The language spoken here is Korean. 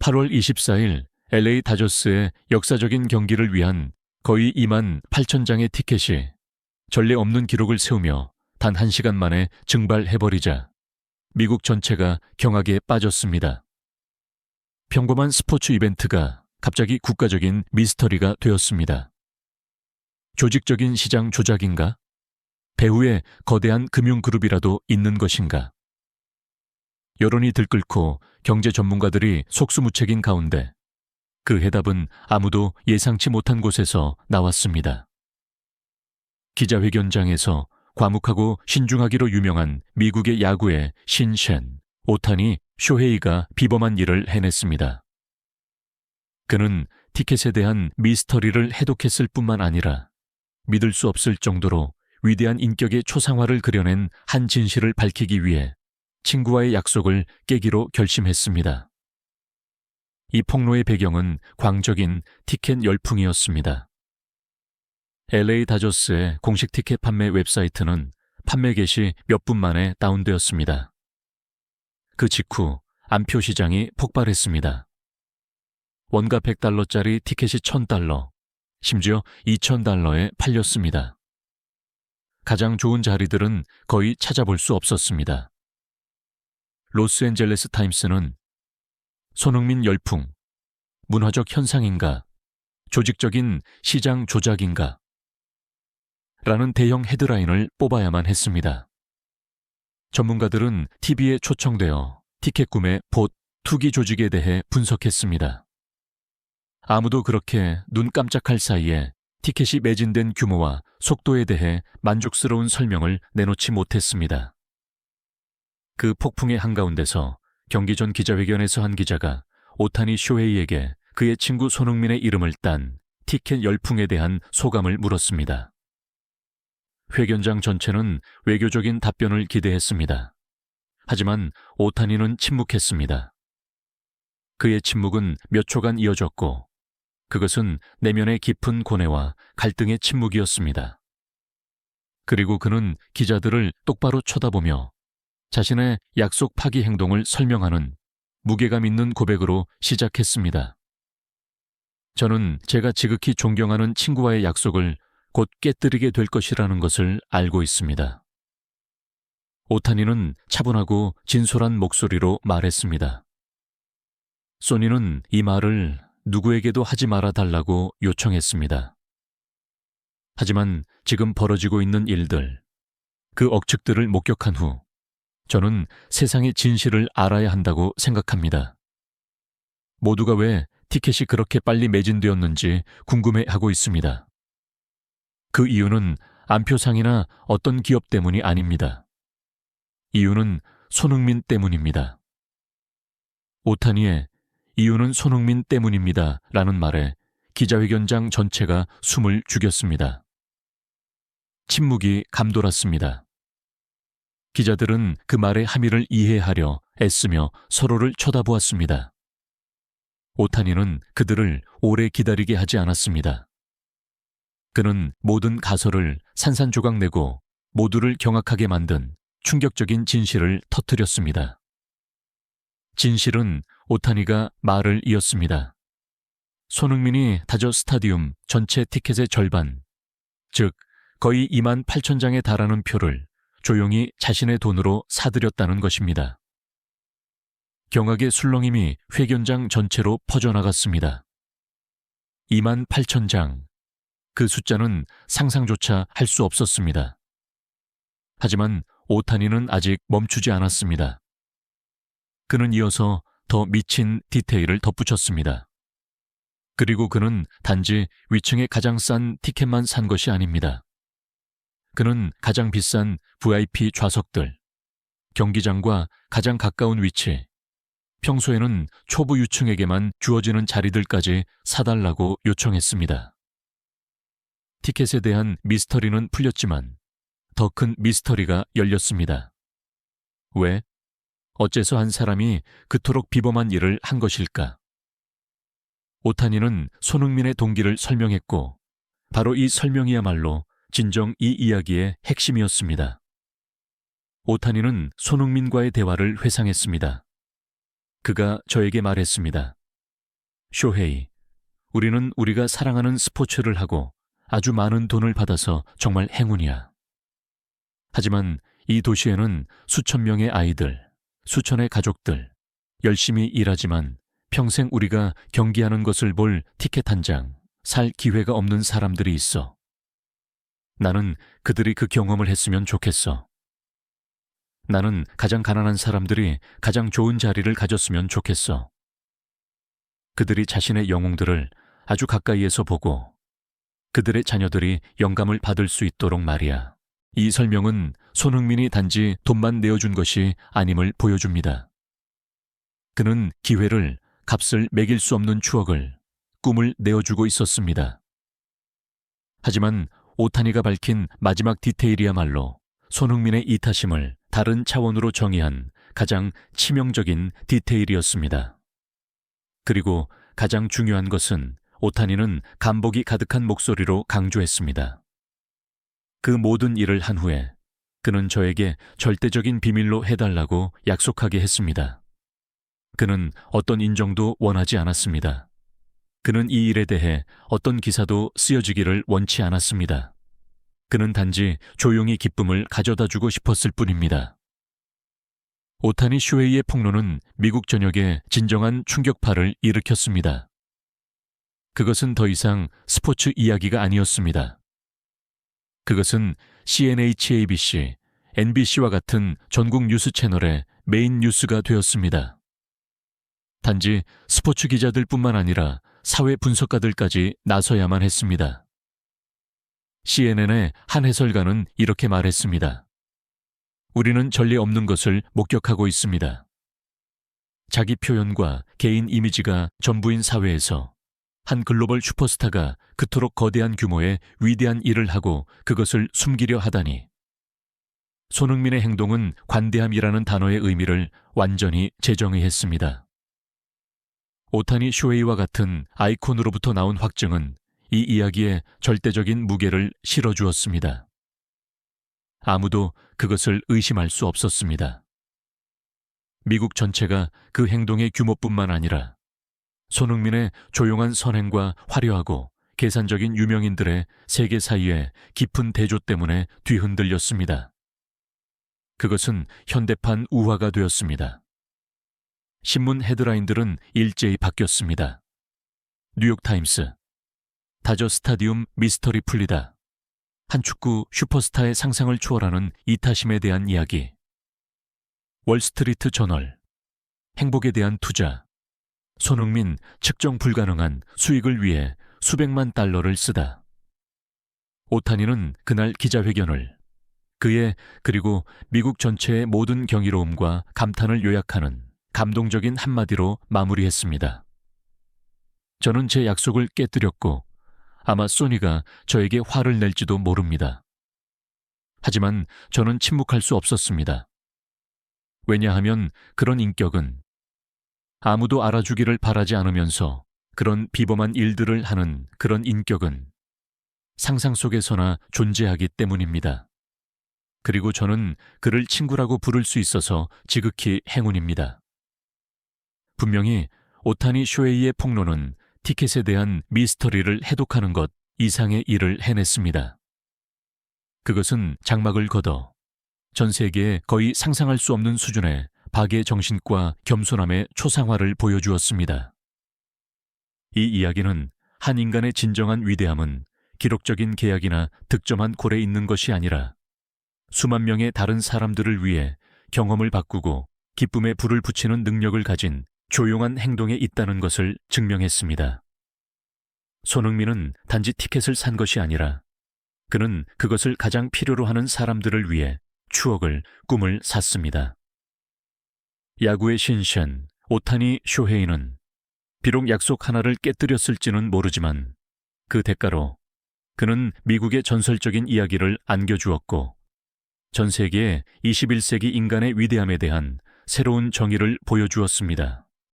8월 24일 LA 다저스의 역사적인 경기를 위한 거의 2만 8천 장의 티켓이 전례 없는 기록을 세우며 단 1시간 만에 증발해버리자 미국 전체가 경악에 빠졌습니다. 평범한 스포츠 이벤트가 갑자기 국가적인 미스터리가 되었습니다. 조직적인 시장 조작인가? 배후에 거대한 금융그룹이라도 있는 것인가? 여론이 들끓고 경제 전문가들이 속수무책인 가운데 그 해답은 아무도 예상치 못한 곳에서 나왔습니다. 기자회견장에서 과묵하고 신중하기로 유명한 미국의 야구의 신쉔, 오타니, 쇼헤이가 비범한 일을 해냈습니다. 그는 티켓에 대한 미스터리를 해독했을 뿐만 아니라 믿을 수 없을 정도로 위대한 인격의 초상화를 그려낸 한 진실을 밝히기 위해 친구와의 약속을 깨기로 결심했습니다. 이 폭로의 배경은 광적인 티켓 열풍이었습니다. LA 다저스의 공식 티켓 판매 웹사이트는 판매 개시 몇 분 만에 다운되었습니다. 그 직후 안표 시장이 폭발했습니다. 원가 $100짜리 티켓이 $1,000, 심지어 $2,000에 팔렸습니다. 가장 좋은 자리들은 거의 찾아볼 수 없었습니다. 로스앤젤레스 타임스는 손흥민 열풍, 문화적 현상인가, 조직적인 시장 조작인가? 라는 대형 헤드라인을 뽑아야만 했습니다. 전문가들은 TV에 초청되어 티켓 구매 봇 투기 조직에 대해 분석했습니다. 아무도 그렇게 눈 깜짝할 사이에 티켓이 매진된 규모와 속도에 대해 만족스러운 설명을 내놓지 못했습니다. 그 폭풍의 한가운데서 경기 전 기자회견에서 한 기자가 오타니 쇼헤이에게 그의 친구 손흥민의 이름을 딴 티켓 열풍에 대한 소감을 물었습니다. 회견장 전체는 외교적인 답변을 기대했습니다. 하지만 오타니는 침묵했습니다. 그의 침묵은 몇 초간 이어졌고 그것은 내면의 깊은 고뇌와 갈등의 침묵이었습니다. 그리고 그는 기자들을 똑바로 쳐다보며 자신의 약속 파기 행동을 설명하는 무게감 있는 고백으로 시작했습니다. 저는 제가 지극히 존경하는 친구와의 약속을 곧 깨뜨리게 될 것이라는 것을 알고 있습니다. 오타니는 차분하고 진솔한 목소리로 말했습니다. 소니는 이 말을 누구에게도 하지 말아 달라고 요청했습니다. 하지만 지금 벌어지고 있는 일들, 그 억측들을 목격한 후 저는 세상의 진실을 알아야 한다고 생각합니다. 모두가 왜 티켓이 그렇게 빨리 매진되었는지 궁금해하고 있습니다. 그 이유는 안표상이나 어떤 기업 때문이 아닙니다. 이유는 손흥민 때문입니다. 오타니의 이유는 손흥민 때문입니다 라는 말에 기자회견장 전체가 숨을 죽였습니다. 침묵이 감돌았습니다. 기자들은 그 말의 함의를 이해하려 애쓰며 서로를 쳐다보았습니다. 오타니는 그들을 오래 기다리게 하지 않았습니다. 그는 모든 가설을 산산조각 내고 모두를 경악하게 만든 충격적인 진실을 터뜨렸습니다. 진실은 오타니가 말을 이었습니다. 손흥민이 다저 스타디움 전체 티켓의 절반, 즉 거의 2만 8천 장에 달하는 표를 조용히 자신의 돈으로 사들였다는 것입니다. 경악의 술렁임이 회견장 전체로 퍼져나갔습니다. 2만 8천 장, 그 숫자는 상상조차 할 수 없었습니다. 하지만 오타니는 아직 멈추지 않았습니다. 그는 이어서 더 미친 디테일을 덧붙였습니다. 그리고 그는 단지 위층의 가장 싼 티켓만 산 것이 아닙니다. 그는 가장 비싼 VIP 좌석들, 경기장과 가장 가까운 위치, 평소에는 초부 유층에게만 주어지는 자리들까지 사달라고 요청했습니다. 티켓에 대한 미스터리는 풀렸지만 더 큰 미스터리가 열렸습니다. 왜? 어째서 한 사람이 그토록 비범한 일을 한 것일까? 오타니는 손흥민의 동기를 설명했고 바로 이 설명이야말로 진정 이 이야기의 핵심이었습니다. 오타니는 손흥민과의 대화를 회상했습니다. 그가 저에게 말했습니다. 쇼헤이, 우리는 우리가 사랑하는 스포츠를 하고 아주 많은 돈을 받아서 정말 행운이야. 하지만 이 도시에는 수천 명의 아이들, 수천의 가족들, 열심히 일하지만 평생 우리가 경기하는 것을 볼 티켓 한 장, 살 기회가 없는 사람들이 있어. 나는 그들이 그 경험을 했으면 좋겠어. 나는 가장 가난한 사람들이 가장 좋은 자리를 가졌으면 좋겠어. 그들이 자신의 영웅들을 아주 가까이에서 보고 그들의 자녀들이 영감을 받을 수 있도록 말이야. 이 설명은 손흥민이 단지 돈만 내어준 것이 아님을 보여줍니다. 그는 기회를, 값을 매길 수 없는 추억을, 꿈을 내어주고 있었습니다. 하지만 오타니가 밝힌 마지막 디테일이야말로 손흥민의 이타심을 다른 차원으로 정의한 가장 치명적인 디테일이었습니다. 그리고 가장 중요한 것은 오타니는 감복이 가득한 목소리로 강조했습니다. 그 모든 일을 한 후에 그는 저에게 절대적인 비밀로 해달라고 약속하게 했습니다. 그는 어떤 인정도 원하지 않았습니다. 그는 이 일에 대해 어떤 기사도 쓰여지기를 원치 않았습니다. 그는 단지 조용히 기쁨을 가져다 주고 싶었을 뿐입니다. 오타니 쇼헤이의 폭로는 미국 전역에 진정한 충격파를 일으켰습니다. 그것은 더 이상 스포츠 이야기가 아니었습니다. 그것은 CNH-ABC, NBC와 같은 전국 뉴스 채널의 메인 뉴스가 되었습니다. 단지 스포츠 기자들뿐만 아니라 사회 분석가들까지 나서야만 했습니다. CNN의 한 해설가는 이렇게 말했습니다. 우리는 전례 없는 것을 목격하고 있습니다. 자기 표현과 개인 이미지가 전부인 사회에서 한 글로벌 슈퍼스타가 그토록 거대한 규모의 위대한 일을 하고 그것을 숨기려 하다니. 손흥민의 행동은 관대함이라는 단어의 의미를 완전히 재정의했습니다. 오타니 쇼헤이와 같은 아이콘으로부터 나온 확증은 이 이야기에 절대적인 무게를 실어주었습니다. 아무도 그것을 의심할 수 없었습니다. 미국 전체가 그 행동의 규모뿐만 아니라 손흥민의 조용한 선행과 화려하고 계산적인 유명인들의 세계 사이의 깊은 대조 때문에 뒤흔들렸습니다. 그것은 현대판 우화가 되었습니다. 신문 헤드라인들은 일제히 바뀌었습니다. 뉴욕타임스, 다저 스타디움 미스터리 풀리다. 한 축구 슈퍼스타의 상상을 초월하는 이타심에 대한 이야기. 월스트리트 저널, 행복에 대한 투자. 손흥민 측정 불가능한 수익을 위해 수백만 달러를 쓰다. 오타니는 그날 기자회견을 그의 그리고 미국 전체의 모든 경이로움과 감탄을 요약하는 감동적인 한마디로 마무리했습니다. 저는 제 약속을 깨뜨렸고 아마 소니가 저에게 화를 낼지도 모릅니다. 하지만 저는 침묵할 수 없었습니다. 왜냐하면 그런 인격은 아무도 알아주기를 바라지 않으면서 그런 비범한 일들을 하는 그런 인격은 상상 속에서나 존재하기 때문입니다. 그리고 저는 그를 친구라고 부를 수 있어서 지극히 행운입니다. 분명히 오타니 쇼헤이의 폭로는 티켓에 대한 미스터리를 해독하는 것 이상의 일을 해냈습니다. 그것은 장막을 걷어 전 세계에 거의 상상할 수 없는 수준의 박의 정신과 겸손함의 초상화를 보여주었습니다. 이 이야기는 한 인간의 진정한 위대함은 기록적인 계약이나 득점한 골에 있는 것이 아니라 수만 명의 다른 사람들을 위해 경험을 바꾸고 기쁨에 불을 붙이는 능력을 가진 조용한 행동에 있다는 것을 증명했습니다. 손흥민은 단지 티켓을 산 것이 아니라 그는 그것을 가장 필요로 하는 사람들을 위해 추억을, 꿈을 샀습니다. 야구의 신쉔, 오타니 쇼헤이는 비록 약속 하나를 깨뜨렸을지는 모르지만 그 대가로 그는 미국의 전설적인 이야기를 안겨주었고 전 세계에 21세기 인간의 위대함에 대한 새로운 정의를 보여주었습니다.